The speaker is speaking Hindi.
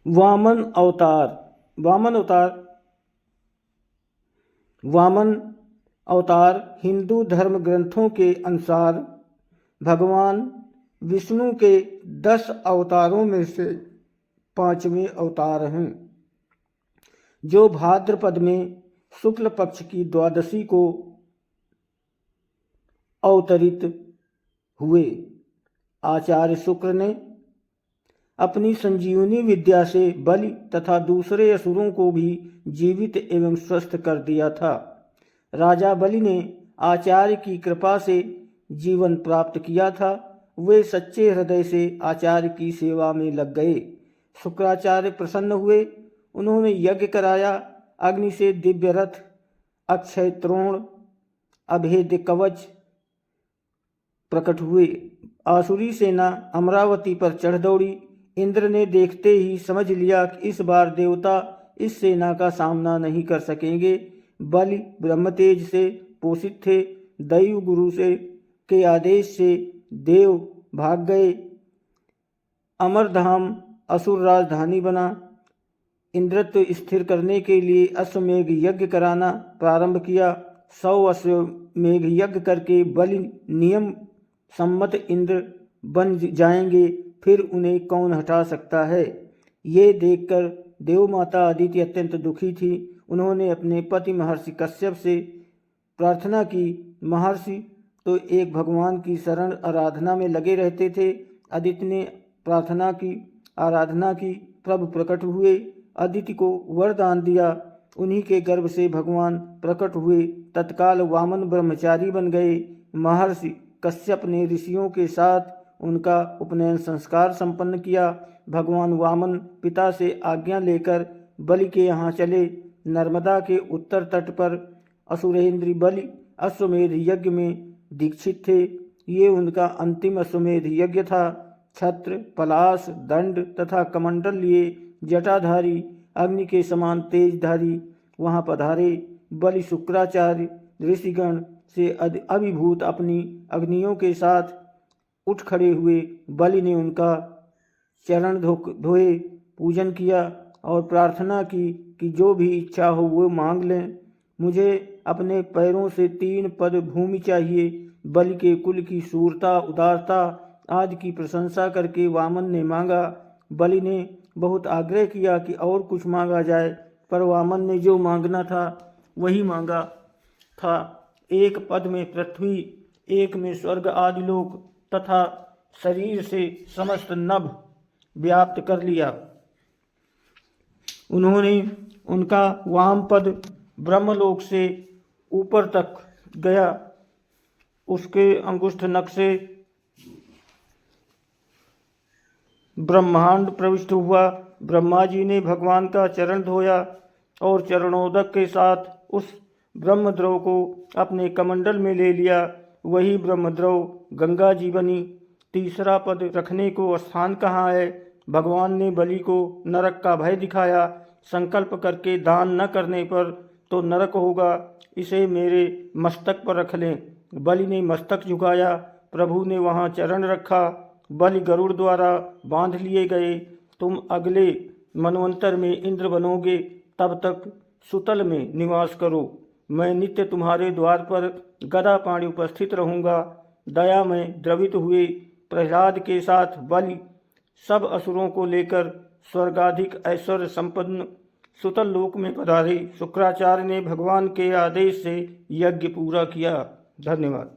वामन अवतार। वामन अवतार हिंदू धर्म ग्रंथों के अनुसार भगवान विष्णु के 10 अवतारों में से 5वें अवतार हैं, जो भाद्रपद में शुक्ल पक्ष की द्वादशी को अवतरित हुए। आचार्य शुक्र ने अपनी संजीवनी विद्या से बलि तथा दूसरे असुरों को भी जीवित एवं स्वस्थ कर दिया था। राजा बलि ने आचार्य की कृपा से जीवन प्राप्त किया था। वे सच्चे हृदय से आचार्य की सेवा में लग गए। शुक्राचार्य प्रसन्न हुए। उन्होंने यज्ञ कराया। अग्नि से दिव्य रथ, अक्षय त्रोण, अभेद्य कवच प्रकट हुए। आसुरी सेना अमरावती पर चढ़ दौड़ी। इंद्र ने देखते ही समझ लिया कि इस बार देवता इस सेना का सामना नहीं कर सकेंगे। बलि ब्रह्मतेज से पोषित थे। दैव गुरु से के आदेश से देव भाग गए। अमरधाम असुर राजधानी बना। इंद्रत्व स्थिर करने के लिए अश्वमेघ यज्ञ कराना प्रारंभ किया। 100 अश्वमेघ यज्ञ करके बलि नियम सम्मत इंद्र बन जाएंगे, फिर उन्हें कौन हटा सकता है। ये देखकर देवमाता अदिति अत्यंत दुखी थी। उन्होंने अपने पति महर्षि कश्यप से प्रार्थना की। महर्षि तो एक भगवान की शरण आराधना में लगे रहते थे। अदिति ने प्रार्थना की, आराधना की। प्रभु प्रकट हुए, अदिति को वरदान दिया। उन्हीं के गर्भ से भगवान प्रकट हुए। तत्काल वामन ब्रह्मचारी बन गए। महर्षि कश्यप ने ऋषियों के साथ उनका उपनयन संस्कार संपन्न किया। भगवान वामन पिता से आज्ञा लेकर बलि के यहाँ चले। नर्मदा के उत्तर तट पर असुरेंद्री बलि अश्वमेध यज्ञ में दीक्षित थे। ये उनका अंतिम अश्वमेध यज्ञ था। छत्र, पलाश, दंड तथा कमंडल लिए जटाधारी, अग्नि के समान तेजधारी वहाँ पधारे। बलि शुक्राचार्य ऋषिगण से अभिभूत अपनी अग्नियों के साथ उठ खड़े हुए। बलि ने उनका चरण धोए, पूजन किया और प्रार्थना की कि जो भी इच्छा हो वो मांग लें। मुझे अपने पैरों से 3 पद भूमि चाहिए। बलि के कुल की शूरता, उदारता आदि की प्रशंसा करके वामन ने मांगा। बलि ने बहुत आग्रह किया कि और कुछ मांगा जाए, पर वामन ने जो मांगना था वही मांगा था। 1 पद में पृथ्वी, 1 में स्वर्ग आदि लोक तथा शरीर से समस्त नभ व्याप्त कर लिया। उन्होंने उनका वाम पद ब्रह्मलोक से ऊपर तक गया। उसके अंगुष्ठ नख से ब्रह्मांड प्रविष्ट हुआ। ब्रह्मा जी ने भगवान का चरण धोया और चरणोदक के साथ उस ब्रह्मद्रव को अपने कमंडल में ले लिया। वही ब्रह्मद्रव गंगा जी बनी। तीसरा पद रखने को स्थान कहाँ है? भगवान ने बलि को नरक का भय दिखाया। संकल्प करके दान न करने पर तो नरक होगा, इसे मेरे मस्तक पर रख लें। बलि ने मस्तक झुकाया। प्रभु ने वहाँ चरण रखा। बलि गरुड़ द्वारा बांध लिए गए। तुम अगले मनवंतर में इंद्र बनोगे, तब तक सुतल में निवास करो। मैं नित्य तुम्हारे द्वार पर गदा पाणी उपस्थित रहूँगा। दया में द्रवित हुए प्रहलाद के साथ बलि सब असुरों को लेकर स्वर्गाधिक ऐश्वर्य संपन्न सुतल लोक में पधारे। शुक्राचार्य ने भगवान के आदेश से यज्ञ पूरा किया। धन्यवाद।